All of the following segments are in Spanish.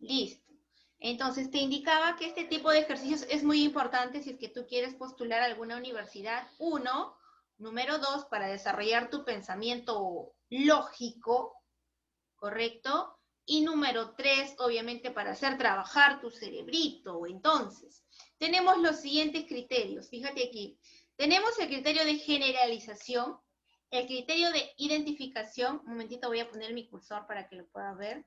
Listo. Entonces, te indicaba que este tipo de ejercicios es muy importante si es que tú quieres postular a alguna universidad. Uno, número dos, para desarrollar tu pensamiento lógico, ¿correcto? Y número tres, obviamente, para hacer trabajar tu cerebrito. Entonces, tenemos los siguientes criterios. Fíjate aquí. Tenemos el criterio de generalización, el criterio de identificación. Un momentito, voy a poner mi cursor para que lo puedas ver.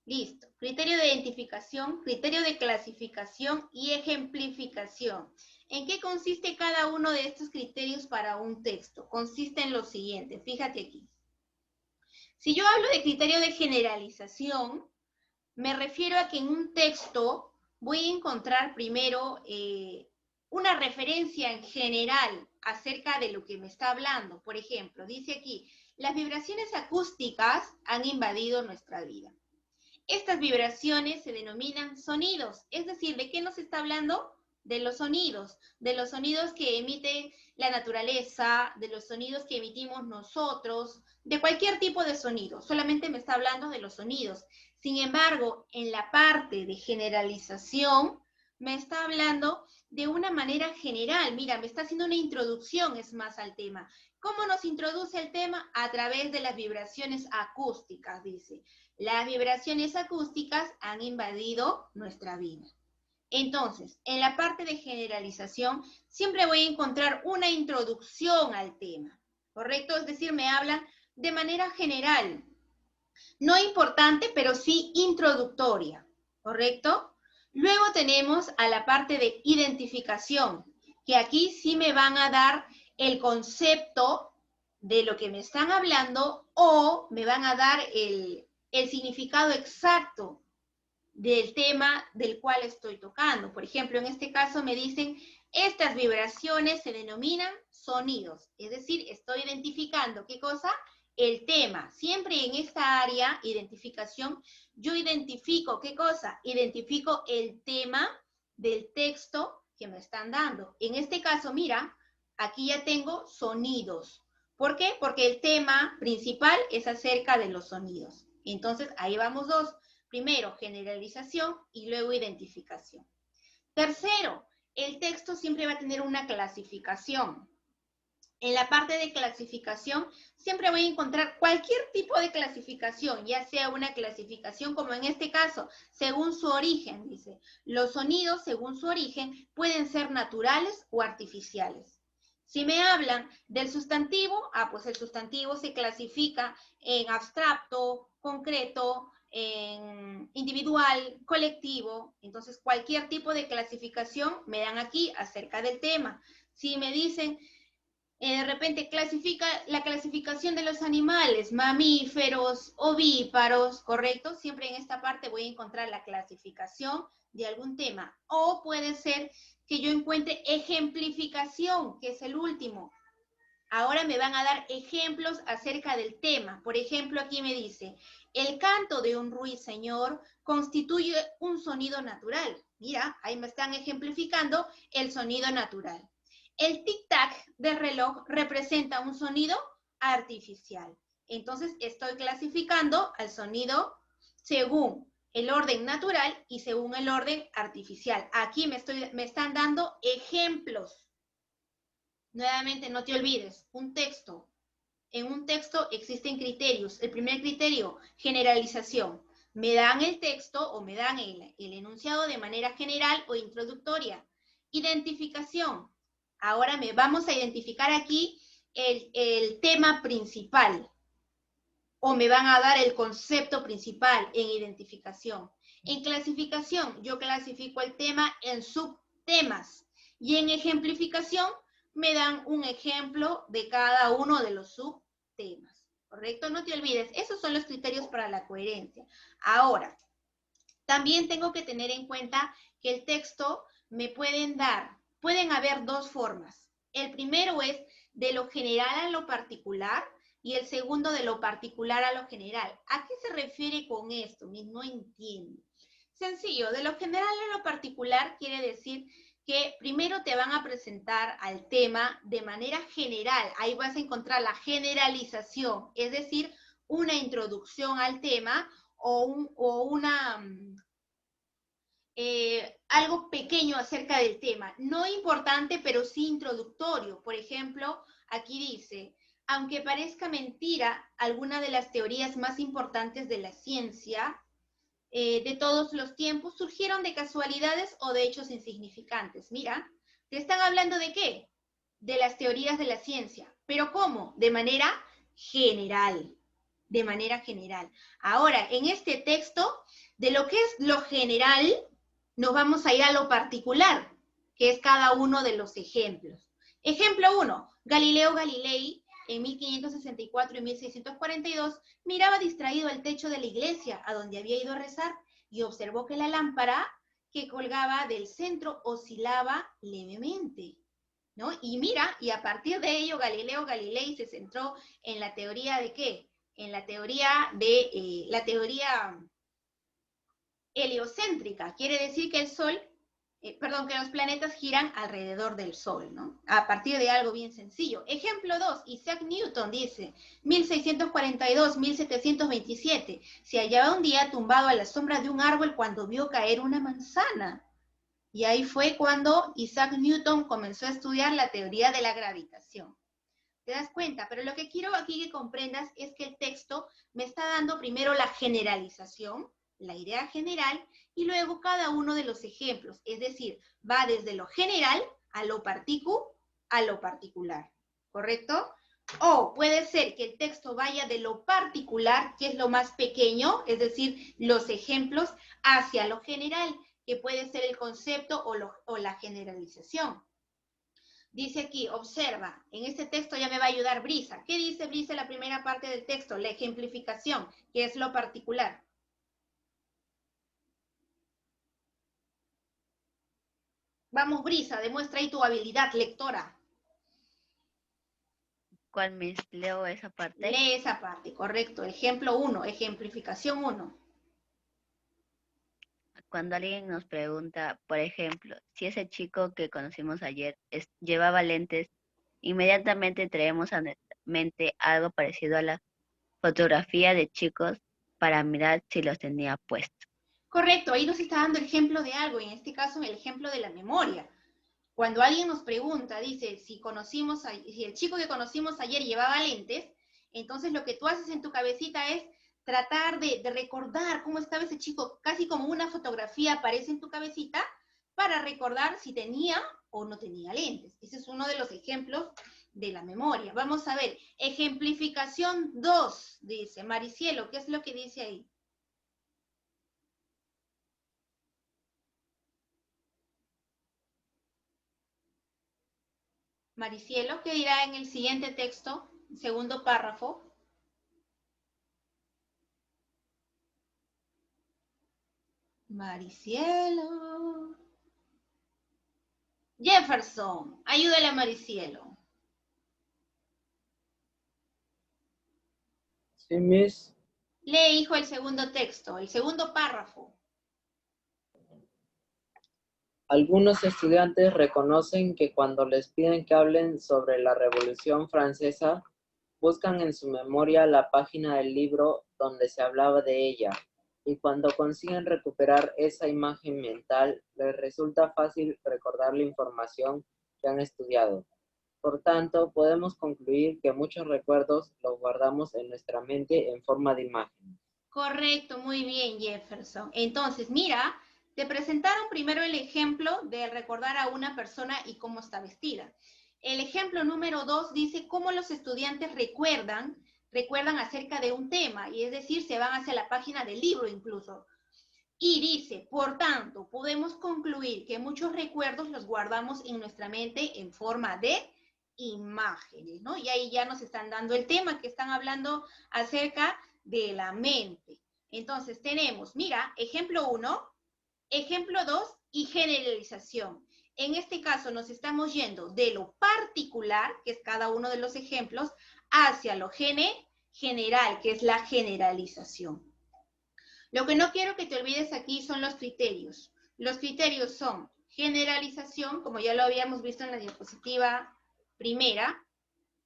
Listo. Criterio de identificación, criterio de clasificación y ejemplificación. ¿En qué consiste cada uno de estos criterios para un texto? Consiste en lo siguiente. Fíjate aquí. Si yo hablo de criterio de generalización, me refiero a que en un texto voy a encontrar primero una referencia en general acerca de lo que me está hablando. Por ejemplo, dice aquí, las vibraciones acústicas han invadido nuestra vida. Estas vibraciones se denominan sonidos, es decir, ¿de qué nos está hablando? De los sonidos que emite la naturaleza, de los sonidos que emitimos nosotros, de cualquier tipo de sonido, solamente me está hablando de los sonidos. Sin embargo, en la parte de generalización, me está hablando de una manera general. Mira, me está haciendo una introducción, es más, al tema. ¿Cómo nos introduce el tema? A través de las vibraciones acústicas, dice. Las vibraciones acústicas han invadido nuestra vida. Entonces, en la parte de generalización, siempre voy a encontrar una introducción al tema, ¿correcto? Es decir, me hablan de manera general, no importante, pero sí introductoria, ¿correcto? Luego tenemos a la parte de identificación, que aquí sí me van a dar el concepto de lo que me están hablando o me van a dar el significado exacto del tema del cual estoy tocando. Por ejemplo, en este caso me dicen, estas vibraciones se denominan sonidos, es decir, estoy identificando, ¿qué cosa? El tema. Siempre en esta área, identificación, yo identifico, ¿qué cosa? Identifico el tema del texto que me están dando. En este caso, mira, aquí ya tengo sonidos. ¿Por qué? Porque el tema principal es acerca de los sonidos. Entonces, ahí vamos dos. Primero, generalización y luego identificación. Tercero, el texto siempre va a tener una clasificación. En la parte de clasificación siempre voy a encontrar cualquier tipo de clasificación, ya sea una clasificación como en este caso, según su origen, dice. Los sonidos, según su origen, pueden ser naturales o artificiales. Si me hablan del sustantivo, pues el sustantivo se clasifica en abstracto, concreto, en individual, colectivo. Entonces, cualquier tipo de clasificación me dan aquí acerca del tema. Si me dicen, de repente clasifica la clasificación de los animales, mamíferos, ovíparos, ¿correcto? Siempre en esta parte voy a encontrar la clasificación de algún tema. O puede ser que yo encuentre ejemplificación, que es el último. Ahora me van a dar ejemplos acerca del tema. Por ejemplo, aquí me dice, el canto de un ruiseñor constituye un sonido natural. Mira, ahí me están ejemplificando el sonido natural. El tic-tac del reloj representa un sonido artificial. Entonces, estoy clasificando al sonido según el orden natural y según el orden artificial. Aquí me están dando ejemplos. Nuevamente, no te olvides, un texto. En un texto existen criterios. El primer criterio, generalización. Me dan el texto o me dan el enunciado de manera general o introductoria. Identificación. Ahora vamos a identificar aquí el tema principal. O me van a dar el concepto principal en identificación. En clasificación, yo clasifico el tema en subtemas. Y en ejemplificación, me dan un ejemplo de cada uno de los subtemas, ¿correcto? No te olvides, esos son los criterios para la coherencia. Ahora, también tengo que tener en cuenta que el texto me pueden haber dos formas. El primero es de lo general a lo particular y el segundo de lo particular a lo general. ¿A qué se refiere con esto? No entiendo. Sencillo, de lo general a lo particular quiere decir que primero te van a presentar al tema de manera general. Ahí vas a encontrar la generalización, es decir, una introducción al tema o una algo pequeño acerca del tema. No importante, pero sí introductorio. Por ejemplo, aquí dice, aunque parezca mentira, alguna de las teorías más importantes de la ciencia de todos los tiempos surgieron de casualidades o de hechos insignificantes. Mira, te están hablando de qué? De las teorías de la ciencia. ¿Pero cómo? De manera general. De manera general. Ahora, en este texto, de lo que es lo general, nos vamos a ir a lo particular, que es cada uno de los ejemplos. Ejemplo 1. Galileo Galilei, en 1564 y 1642, miraba distraído al techo de la iglesia a donde había ido a rezar y observó que la lámpara que colgaba del centro oscilaba levemente, ¿no? Y mira, y a partir de ello Galileo Galilei se centró en la teoría de ¿qué? En la teoría de la teoría heliocéntrica, quiere decir que el Sol, que los planetas giran alrededor del Sol, ¿no? A partir de algo bien sencillo. Ejemplo 2, Isaac Newton dice, 1642-1727, se hallaba un día tumbado a la sombra de un árbol cuando vio caer una manzana. Y ahí fue cuando Isaac Newton comenzó a estudiar la teoría de la gravitación. ¿Te das cuenta? Pero lo que quiero aquí que comprendas es que el texto me está dando primero la generalización, la idea general, y luego cada uno de los ejemplos. Es decir, va desde lo general a lo particular. ¿Correcto? O puede ser que el texto vaya de lo particular, que es lo más pequeño, es decir, los ejemplos, hacia lo general, que puede ser el concepto o la generalización. Dice aquí, observa, en este texto ya me va a ayudar Brisa. ¿Qué dice Brisa en la primera parte del texto? La ejemplificación, que es lo particular. Vamos, Brisa, demuestra ahí tu habilidad lectora. ¿Cuál me leo esa parte? Lee esa parte, correcto. Ejemplo 1, ejemplificación 1. Cuando alguien nos pregunta, por ejemplo, si ese chico que conocimos ayer llevaba lentes, inmediatamente traemos a nuestra mente algo parecido a la fotografía de chicos para mirar si los tenía puestos. Correcto, ahí nos está dando el ejemplo de algo, en este caso el ejemplo de la memoria. Cuando alguien nos pregunta, dice, si el chico que conocimos ayer llevaba lentes, entonces lo que tú haces en tu cabecita es tratar de recordar cómo estaba ese chico, casi como una fotografía aparece en tu cabecita, para recordar si tenía o no tenía lentes. Ese es uno de los ejemplos de la memoria. Vamos a ver, ejemplificación 2, dice Maricielo, ¿qué es lo que dice ahí? Maricielo, ¿qué dirá en el siguiente texto, segundo párrafo? Maricielo. Jefferson, ayúdale a Maricielo. Sí, Miss. Lee, hijo, el segundo texto, el segundo párrafo. Algunos estudiantes reconocen que cuando les piden que hablen sobre la Revolución Francesa, buscan en su memoria la página del libro donde se hablaba de ella, y cuando consiguen recuperar esa imagen mental, les resulta fácil recordar la información que han estudiado. Por tanto, podemos concluir que muchos recuerdos los guardamos en nuestra mente en forma de imagen. Correcto, muy bien, Jefferson. Entonces, mira, te presentaron primero el ejemplo de recordar a una persona y cómo está vestida. El ejemplo número 2 dice cómo los estudiantes recuerdan acerca de un tema, y es decir, se van hacia la página del libro incluso. Y dice, por tanto, podemos concluir que muchos recuerdos los guardamos en nuestra mente en forma de imágenes, ¿no? Y ahí ya nos están dando el tema que están hablando acerca de la mente. Entonces tenemos, mira, ejemplo 1, ejemplo 2 y generalización. En este caso nos estamos yendo de lo particular, que es cada uno de los ejemplos, hacia lo general, que es la generalización. Lo que no quiero que te olvides aquí son los criterios. Los criterios son generalización, como ya lo habíamos visto en la diapositiva primera.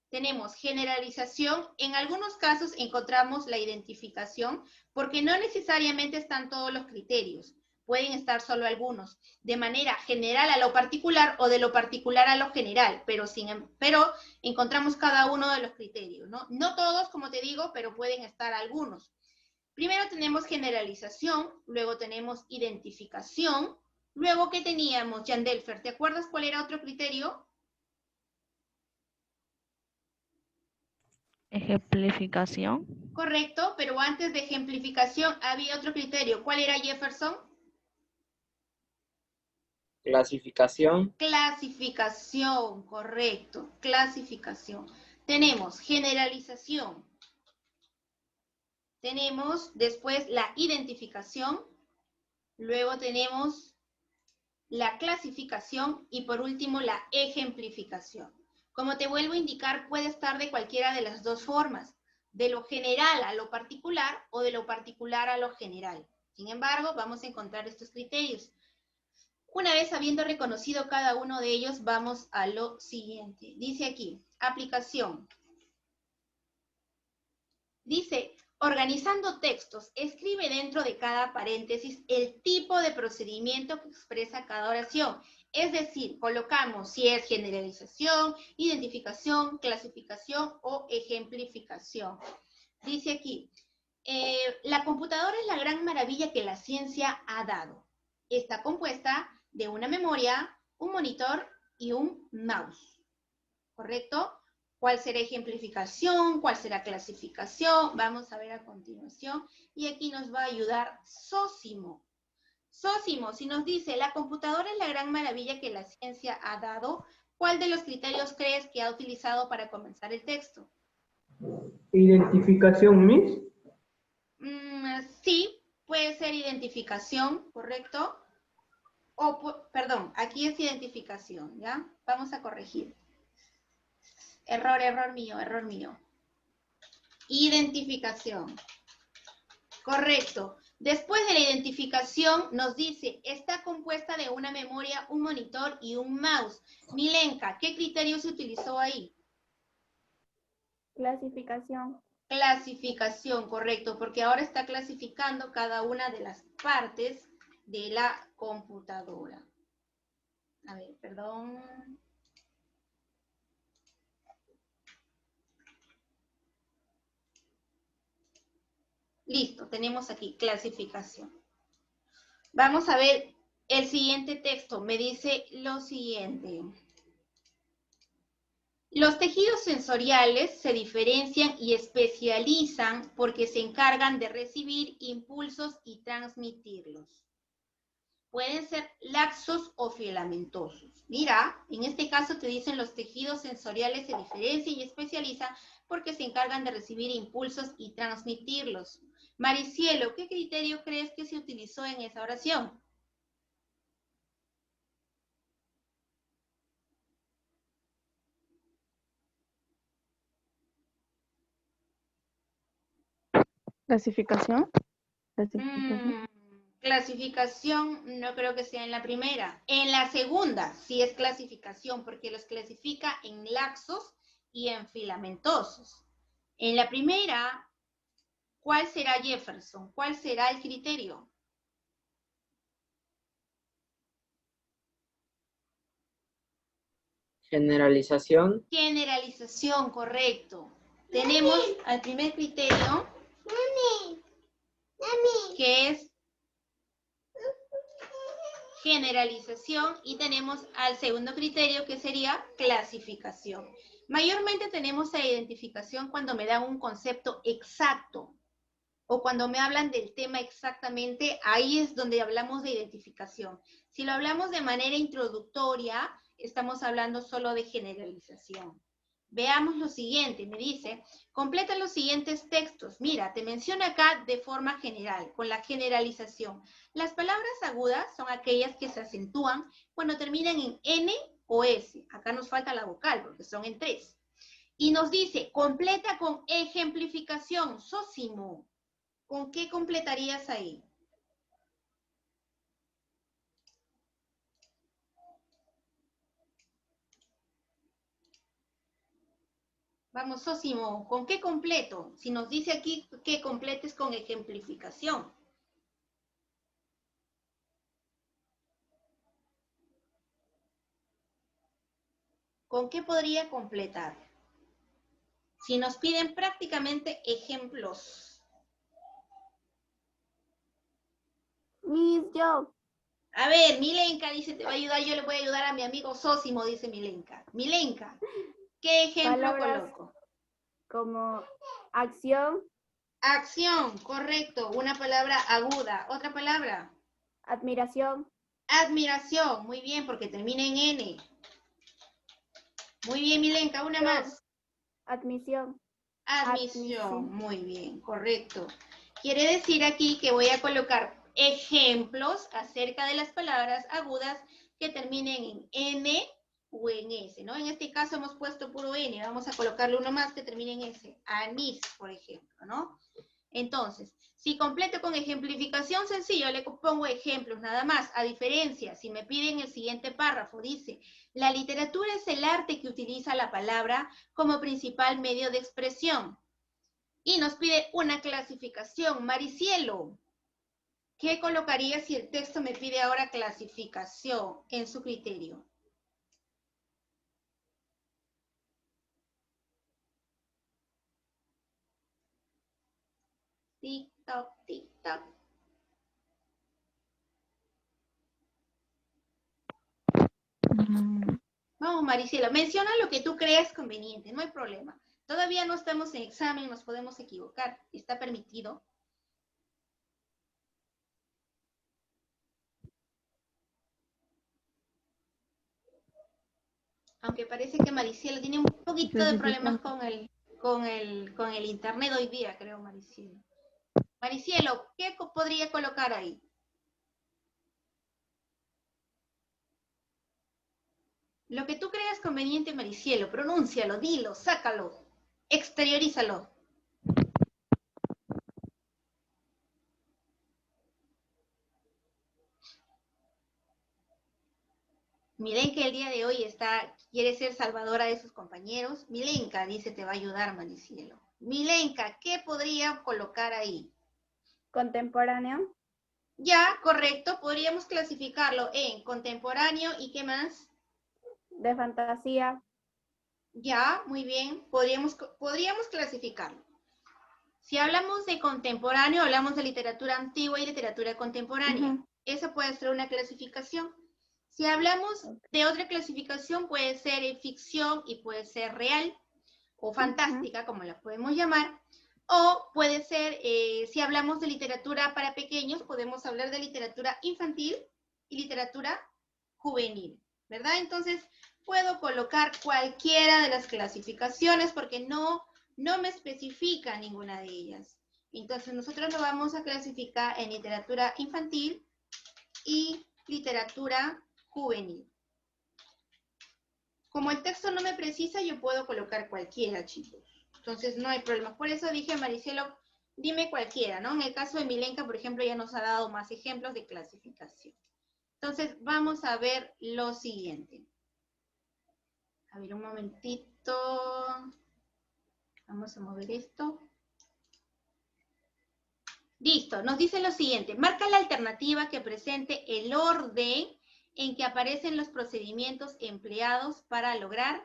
Tenemos generalización, en algunos casos encontramos la identificación, porque no necesariamente están todos los criterios. pueden estar solo algunos, de manera general a lo particular o de lo particular a lo general, pero encontramos cada uno de los criterios, ¿no? No todos, como te digo, pero pueden estar algunos. Primero tenemos generalización, luego tenemos identificación, luego ¿qué teníamos, Yandelfer? ¿Te acuerdas cuál era otro criterio? Ejemplificación. Correcto, pero antes de ejemplificación había otro criterio. ¿Cuál era, Jefferson? Clasificación. Clasificación, correcto, clasificación. Tenemos generalización. Tenemos después la identificación. Luego tenemos la clasificación y por último la ejemplificación. Como te vuelvo a indicar, puede estar de cualquiera de las dos formas, de lo general a lo particular o de lo particular a lo general. Sin embargo, vamos a encontrar estos criterios. Una vez habiendo reconocido cada uno de ellos, vamos a lo siguiente. Dice aquí, aplicación. Dice, organizando textos, escribe dentro de cada paréntesis el tipo de procedimiento que expresa cada oración. Es decir, colocamos si es generalización, identificación, clasificación o ejemplificación. Dice aquí, la computadora es la gran maravilla que la ciencia ha dado. Está compuesta de una memoria, un monitor y un mouse. ¿Correcto? ¿Cuál será ejemplificación? ¿Cuál será clasificación? Vamos a ver a continuación. Y aquí nos va a ayudar Sósimo. Sósimo, si nos dice, la computadora es la gran maravilla que la ciencia ha dado, ¿cuál de los criterios crees que ha utilizado para comenzar el texto? Identificación, Miss. Sí, puede ser identificación, ¿correcto? O, perdón, aquí es identificación, ¿ya? Vamos a corregir. Error mío. Identificación. Correcto. Después de la identificación nos dice, está compuesta de una memoria, un monitor y un mouse. Milenka, ¿qué criterio se utilizó ahí? Clasificación. Clasificación, correcto, porque ahora está clasificando cada una de las partes de la computadora. A ver, perdón. Listo, tenemos aquí clasificación. Vamos a ver el siguiente texto. Me dice lo siguiente. Los tejidos sensoriales se diferencian y especializan porque se encargan de recibir impulsos y transmitirlos. Pueden ser laxos o filamentosos. Mira, en este caso te dicen los tejidos sensoriales se diferencian y especializan porque se encargan de recibir impulsos y transmitirlos. Maricielo, ¿qué criterio crees que se utilizó en esa oración? Clasificación. Clasificación no creo que sea en la primera. En la segunda sí es clasificación porque los clasifica en laxos y en filamentosos. En la primera, ¿cuál será, Jefferson? ¿Cuál será el criterio? Generalización. Generalización, correcto. Tenemos al primer criterio, que es generalización, y tenemos al segundo criterio, que sería clasificación. Mayormente tenemos la identificación cuando me dan un concepto exacto, o cuando me hablan del tema exactamente, ahí es donde hablamos de identificación. Si lo hablamos de manera introductoria, estamos hablando solo de generalización. Veamos lo siguiente, me dice, completa los siguientes textos. Mira, te menciona acá de forma general, con la generalización. Las palabras agudas son aquellas que se acentúan cuando terminan en N o S. Acá nos falta la vocal porque son en 3. Y nos dice, completa con ejemplificación. Sósimo, ¿con qué completarías ahí? Vamos, Sósimo, ¿con qué completo? Si nos dice aquí que completes con ejemplificación. ¿Con qué podría completar? Si nos piden prácticamente ejemplos. Miss, yo. A ver, Milenka dice, te va a ayudar, yo le voy a ayudar a mi amigo Sósimo, dice Milenka. Milenka, ¿qué ejemplo Palabras coloco? como acción, Acción, correcto, una palabra aguda. Otra palabra, admiración, admiración, muy bien, porque termina en N. Muy bien, Milenka, una más. admisión, Admisión, muy bien, correcto. Quiere decir aquí que voy a colocar ejemplos acerca de las palabras agudas que terminen en N o en S, ¿no? En este caso hemos puesto puro N, vamos a colocarle uno más que termine en S, anís, por ejemplo, ¿no? Entonces, si completo con ejemplificación sencillo, le pongo ejemplos nada más. A diferencia, si me piden el siguiente párrafo, dice, la literatura es el arte que utiliza la palabra como principal medio de expresión. Y nos pide una clasificación. Maricielo, ¿qué colocaría si el texto me pide ahora clasificación en su criterio? Tic-toc, tic-toc. Vamos, Maricielo, menciona lo que tú creas conveniente, no hay problema. Todavía no estamos en examen, nos podemos equivocar, está permitido. Aunque parece que Maricielo tiene un poquito de problemas con el internet hoy día, creo, Maricielo. Maricielo, ¿qué podría colocar ahí? Lo que tú creas conveniente, Maricielo, pronúncialo, dilo, sácalo, exteriorízalo. Milenka el día de hoy quiere ser salvadora de sus compañeros. Milenka dice te va a ayudar, Maricielo. Milenka, ¿qué podría colocar ahí? contemporáneo, Ya, correcto, podríamos clasificarlo en contemporáneo y ¿qué más? de fantasía, Ya, muy bien, podríamos clasificarlo. Si hablamos de contemporáneo, hablamos de literatura antigua y literatura contemporánea. Esa puede ser una clasificación. Si hablamos de otra clasificación, puede ser ficción y puede ser real o fantástica, como la podemos llamar. O puede ser, si hablamos de literatura para pequeños, podemos hablar de literatura infantil y literatura juvenil, ¿verdad? Entonces, puedo colocar cualquiera de las clasificaciones porque no me especifica ninguna de ellas. Entonces, nosotros lo vamos a clasificar en literatura infantil y literatura juvenil. Como el texto no me precisa, yo puedo colocar cualquiera, chicos. Entonces, no hay problema. Por eso dije, Maricielo, dime cualquiera, ¿no? En el caso de Milenka, por ejemplo, ya nos ha dado más ejemplos de clasificación. Entonces, vamos a ver lo siguiente. A ver, un momentito. Vamos a mover esto. Listo, nos dice lo siguiente. Marca la alternativa que presente el orden en que aparecen los procedimientos empleados para lograr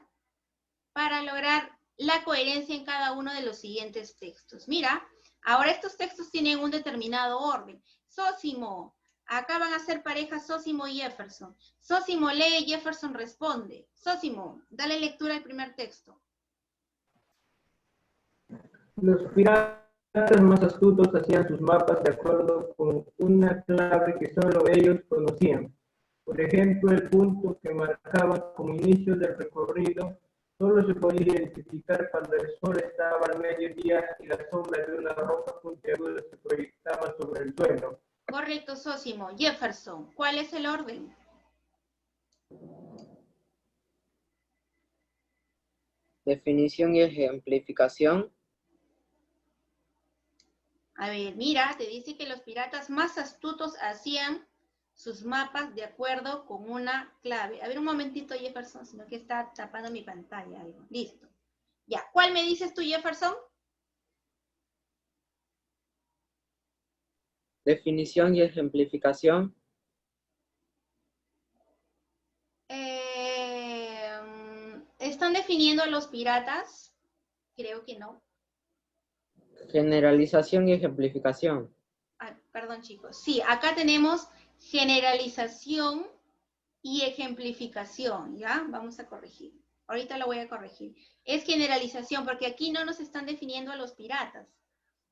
la coherencia en cada uno de los siguientes textos. Mira, ahora estos textos tienen un determinado orden. Sósimo, acá van a ser parejas Sósimo y Jefferson. Sósimo lee, Jefferson responde. Sósimo, dale lectura al primer texto. Los piratas más astutos hacían sus mapas de acuerdo con una clave que solo ellos conocían. Por ejemplo, el punto que marcaba como inicio del recorrido solo se podía identificar cuando el sol estaba al mediodía y la sombra de una roca puntiaguda se proyectaba sobre el suelo. Correcto, Sósimo. Jefferson, ¿cuál es el orden? Definición y ejemplificación. A ver, mira, te dice que los piratas más astutos hacían sus mapas de acuerdo con una clave. A ver, un momentito, Jefferson, sino que está tapando mi pantalla algo. Listo. Ya, ¿cuál me dices tú, Jefferson? Definición y ejemplificación. ¿Están definiendo a los piratas? Creo que no. Generalización y ejemplificación. Ah, perdón, chicos. Sí, acá tenemos generalización y ejemplificación, ¿ya? Vamos a corregir. Ahorita lo voy a corregir. Es generalización, porque aquí no nos están definiendo a los piratas.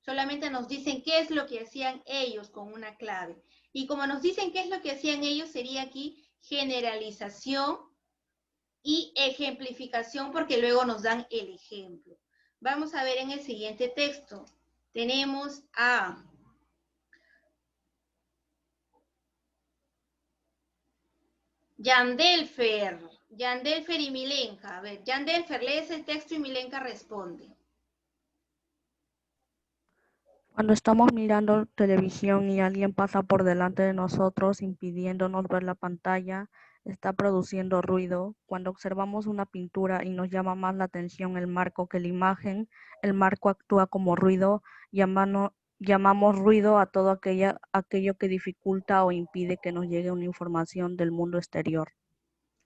Solamente nos dicen qué es lo que hacían ellos con una clave. Y como nos dicen qué es lo que hacían ellos, sería aquí generalización y ejemplificación, porque luego nos dan el ejemplo. Vamos a ver en el siguiente texto. Tenemos a Yandelfer y Milenka. A ver, Yandelfer, lees el texto y Milenka responde. Cuando estamos mirando televisión y alguien pasa por delante de nosotros impidiéndonos ver la pantalla, está produciendo ruido. Cuando observamos una pintura y nos llama más la atención el marco que la imagen, el marco actúa como ruido. Llamamos ruido a todo aquello que dificulta o impide que nos llegue una información del mundo exterior.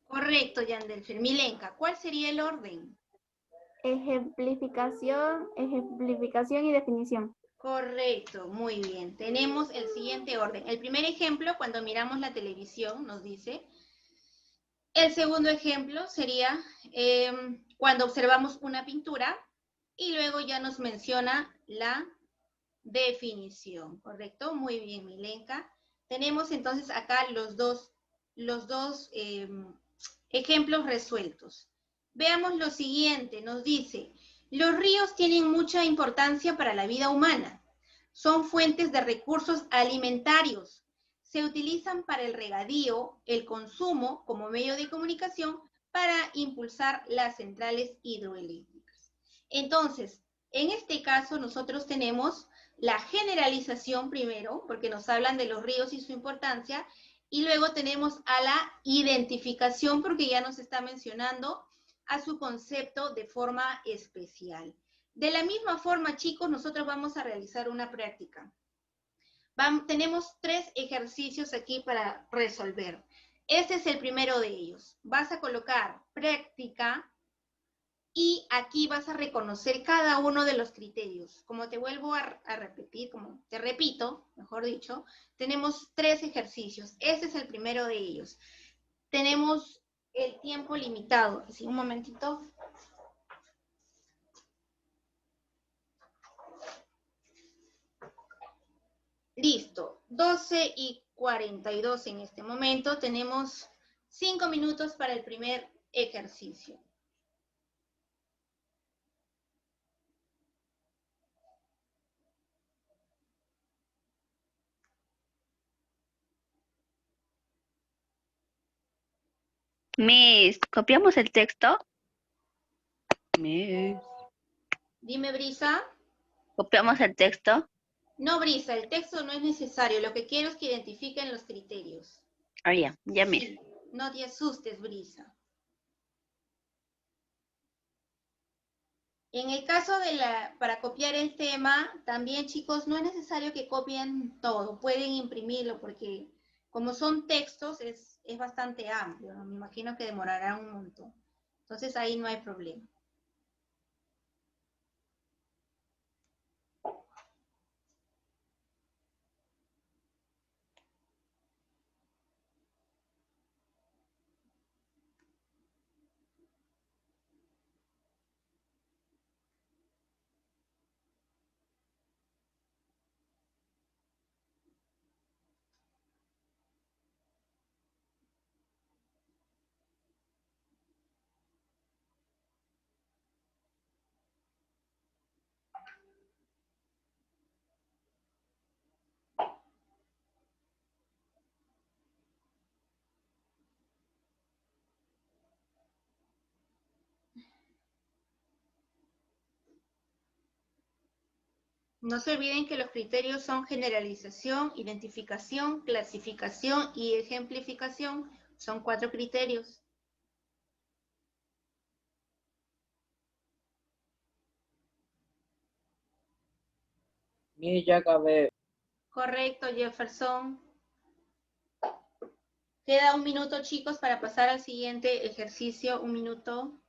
Correcto, Yandelfer. Milenka, ¿cuál sería el orden? Ejemplificación y definición. Correcto, muy bien. Tenemos el siguiente orden. El primer ejemplo, cuando miramos la televisión, nos dice. El segundo ejemplo sería cuando observamos una pintura y luego ya nos menciona la definición, ¿correcto? Muy bien, Milenka. Tenemos entonces acá los dos ejemplos resueltos. Veamos lo siguiente, nos dice, los ríos tienen mucha importancia para la vida humana. Son fuentes de recursos alimentarios. Se utilizan para el regadío, el consumo como medio de comunicación para impulsar las centrales hidroeléctricas. Entonces, en este caso nosotros tenemos la generalización primero, porque nos hablan de los ríos y su importancia, y luego tenemos a la identificación, porque ya nos está mencionando a su concepto de forma especial. De la misma forma, chicos, nosotros vamos a realizar una práctica. Tenemos 3 ejercicios aquí para resolver. Este es el primero de ellos. Vas a colocar práctica y aquí vas a reconocer cada uno de los criterios. Como te vuelvo a repetir, como te repito, mejor dicho, tenemos 3 ejercicios. Este es el primero de ellos. Tenemos el tiempo limitado. Así, un momentito. Listo, 12:42 en este momento. Tenemos 5 minutos para el primer ejercicio. Miss, ¿copiamos el texto? Miss, Dime, Brisa. ¿copiamos el texto? No, Brisa, el texto no es necesario. Lo que quiero es que identifiquen los criterios. Ah, ya, Miss. Sí, no te asustes, Brisa. En el caso para copiar el tema, también, chicos, no es necesario que copien todo. Pueden imprimirlo porque como son textos es bastante amplio, ¿no? Me imagino que demorará un montón. Entonces ahí no hay problema. No se olviden que los criterios son generalización, identificación, clasificación y ejemplificación. Son 4 criterios. Ya acabé. Correcto, Jefferson. Queda un minuto, chicos, para pasar al siguiente ejercicio. Un minuto.